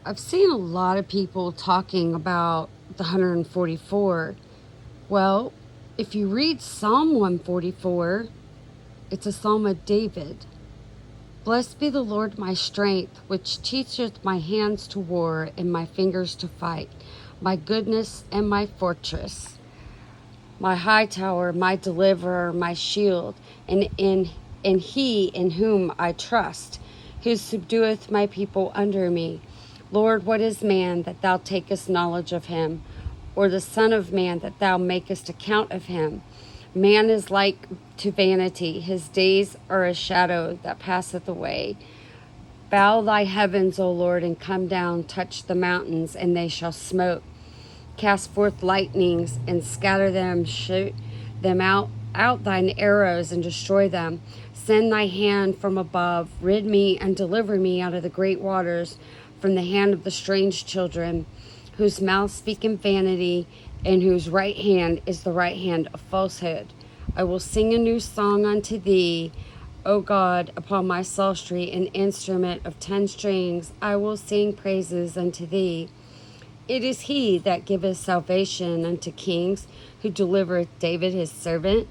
I've seen a lot of people talking about the 144. Well, if you read Psalm 144, it's a psalm of David. Blessed be the Lord my strength, which teacheth my hands to war and my fingers to fight, my goodness and my fortress, my high tower, my deliverer, my shield, and he in whom I trust, who subdueth my people under me. Lord, what is man that thou takest knowledge of him, or the son of man that thou makest account of him? Man is like to vanity, his days are a shadow that passeth away. Bow thy heavens, O Lord, and come down, touch the mountains, and they shall smoke. Cast forth lightnings and scatter them, shoot them out thine arrows and destroy them. Send thy hand from above, rid me and deliver me out of the great waters, from the hand of the strange children, whose mouth speaketh vanity, and whose right hand is the right hand of falsehood. I will sing a new song unto thee, O God, upon my psaltery, an instrument of 10 strings. I will sing praises unto thee. It is he that giveth salvation unto kings, who delivereth David his servant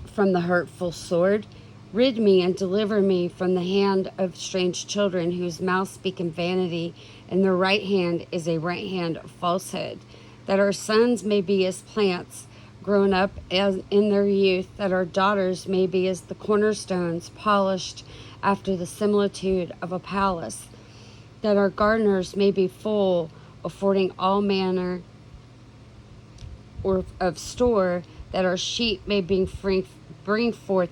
from the hurtful sword. Rid me and deliver me from the hand of strange children, whose mouth speaketh vanity, and their right hand is a right hand of falsehood. That our sons may be as plants grown up as in their youth, that our daughters may be as the cornerstones polished after the similitude of a palace, that our gardeners may be full, affording all manner or of store, that our sheep may bring forth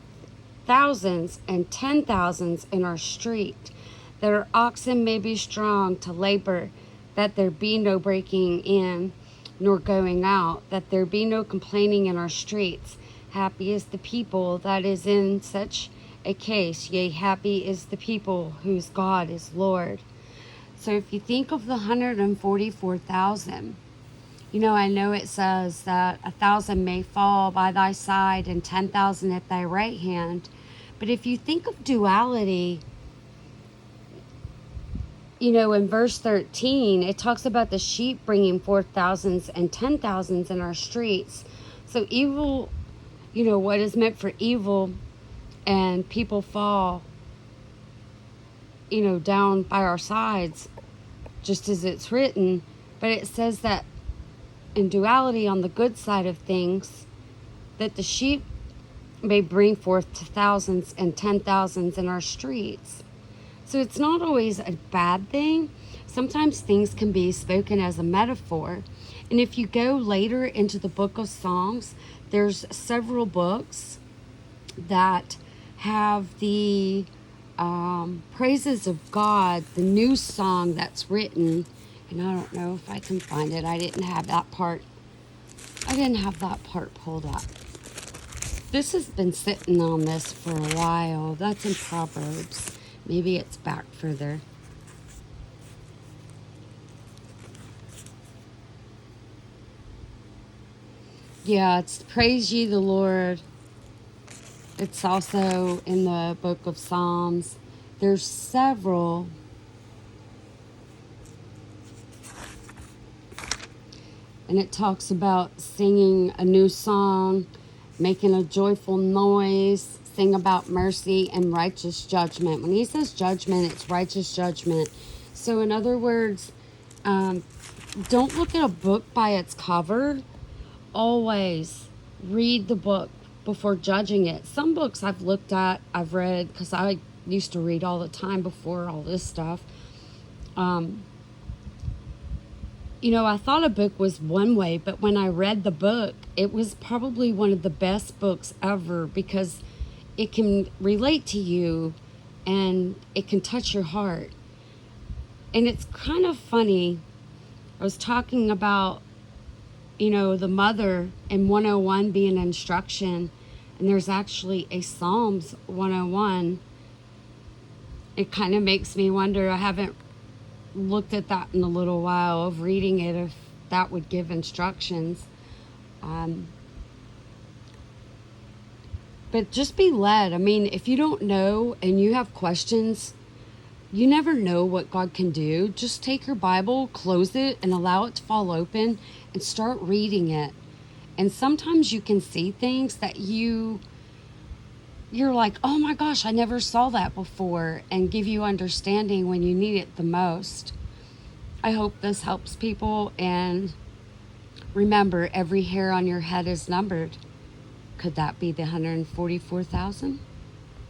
thousands and 10,000s in our street, that our oxen may be strong to labor, that there be no breaking in nor going out, that there be no complaining in our streets. Happy is the people that is in such a case, yea, happy is the people whose God is Lord. So if you think of the 144,000, I know it says that 1,000 may fall by thy side and 10,000 at thy right hand. But if you think of duality, in verse 13, it talks about the sheep bringing forth thousands and 10,000s in our streets. So evil, what is meant for evil, and people fall, down by our sides, just as it's written. But it says that in duality, on the good side of things, that the sheep may bring forth to thousands and 10,000s in our streets. So it's not always a bad thing. Sometimes things can be spoken as a metaphor. And if you go later into the book of Psalms, there's several books that have the praises of God, the new song that's written. And I don't know if I can find it. I didn't have that part pulled up. This has been sitting on this for a while. That's in Proverbs. Maybe it's back further. Yeah, it's Praise Ye the Lord. It's also in the book of Psalms. There's several. And it talks about singing a new song, making a joyful noise, sing about mercy and righteous judgment. When he says judgment, it's righteous judgment. So in other words, don't look at a book by its cover. Always read the book before judging it. Some books I've read, because I used to read all the time before all this stuff. I thought a book was one way, but when I read the book, it was probably one of the best books ever, because it can relate to you and it can touch your heart. And it's kind of funny. I was talking about, the mother in 101 being instruction, and there's actually a Psalms 101. It kind of makes me wonder, I haven't looked at that in a little while, of reading it, if that would give instructions. But just be led. I mean, if you don't know and you have questions, You never know what God can do. Just take your Bible, close it, and allow it to fall open and start reading it. And sometimes you can see things that you're like, oh my gosh, I never saw that before, and give you understanding when you need it the most. I hope this helps people, and remember, every hair on your head is numbered. Could that be the 144,000?